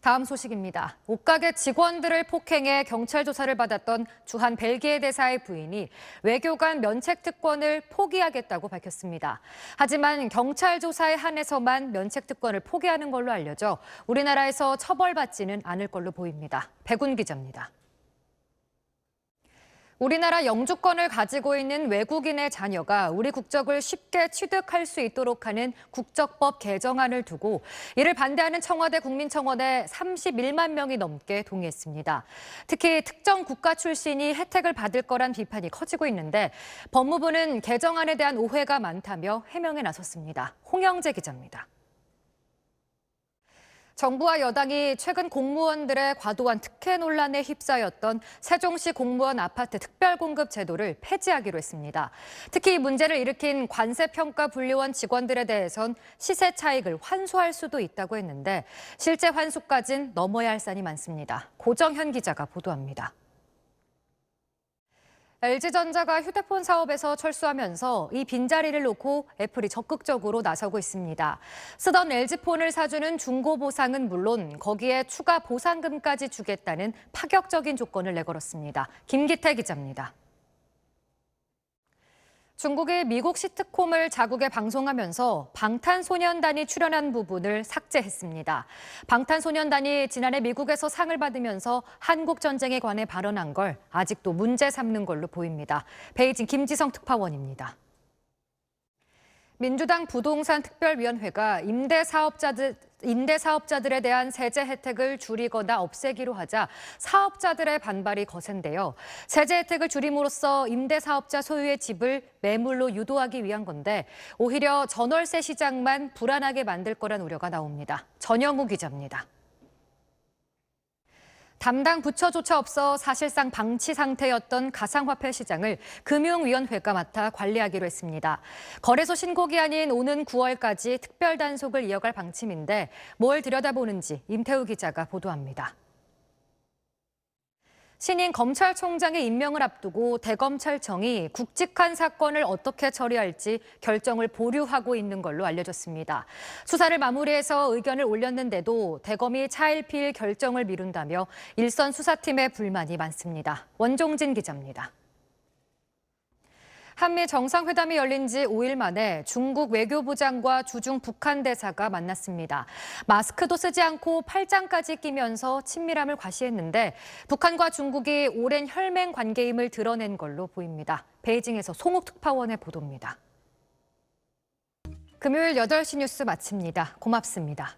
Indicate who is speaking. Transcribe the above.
Speaker 1: 다음 소식입니다. 옷가게 직원들을 폭행해 경찰 조사를 받았던 주한 벨기에 대사의 부인이 외교관 면책 특권을 포기하겠다고 밝혔습니다. 하지만 경찰 조사에 한해서만 면책 특권을 포기하는 걸로 알려져 우리나라에서 처벌받지는 않을 걸로 보입니다. 백운 기자입니다. 우리나라 영주권을 가지고 있는 외국인의 자녀가 우리 국적을 쉽게 취득할 수 있도록 하는 국적법 개정안을 두고 이를 반대하는 청와대 국민청원에 31만 명이 넘게 동의했습니다. 특히 특정 국가 출신이 혜택을 받을 거란 비판이 커지고 있는데 법무부는 개정안에 대한 오해가 많다며 해명에 나섰습니다. 홍영재 기자입니다. 정부와 여당이 최근 공무원들의 과도한 특혜 논란에 휩싸였던 세종시 공무원 아파트 특별공급 제도를 폐지하기로 했습니다. 특히 이 문제를 일으킨 관세평가분류원 직원들에 대해선 시세 차익을 환수할 수도 있다고 했는데 실제 환수까진 넘어야 할 산이 많습니다. 고정현 기자가 보도합니다. LG전자가 휴대폰 사업에서 철수하면서 이 빈자리를 놓고 애플이 적극적으로 나서고 있습니다. 쓰던 LG폰을 사주는 중고 보상은 물론 거기에 추가 보상금까지 주겠다는 파격적인 조건을 내걸었습니다. 김기태 기자입니다. 중국이 미국 시트콤을 자국에 방송하면서 방탄소년단이 출연한 부분을 삭제했습니다. 방탄소년단이 지난해 미국에서 상을 받으면서 한국 전쟁에 관해 발언한 걸 아직도 문제 삼는 걸로 보입니다. 베이징 김지성 특파원입니다. 민주당 부동산 특별위원회가 임대사업자들에 대한 세제 혜택을 줄이거나 없애기로 하자 사업자들의 반발이 거센데요. 세제 혜택을 줄임으로써 임대사업자 소유의 집을 매물로 유도하기 위한 건데 오히려 전월세 시장만 불안하게 만들 거란 우려가 나옵니다. 전영우 기자입니다. 담당 부처조차 없어 사실상 방치 상태였던 가상화폐 시장을 금융위원회가 맡아 관리하기로 했습니다. 거래소 신고기 아닌 오는 9월까지 특별 단속을 이어갈 방침인데 뭘 들여다보는지 임태우 기자가 보도합니다. 신임 검찰총장의 임명을 앞두고 대검찰청이 굵직한 사건을 어떻게 처리할지 결정을 보류하고 있는 걸로 알려졌습니다. 수사를 마무리해서 의견을 올렸는데도 대검이 차일피일 결정을 미룬다며 일선 수사팀의 불만이 많습니다. 원종진 기자입니다. 한미 정상회담이 열린 지 5일 만에 중국 외교부장과 주중 북한 대사가 만났습니다. 마스크도 쓰지 않고 팔짱까지 끼면서 친밀함을 과시했는데 북한과 중국이 오랜 혈맹 관계임을 드러낸 걸로 보입니다. 베이징에서 송욱 특파원의 보도입니다. 금요일 8시 뉴스 마칩니다. 고맙습니다.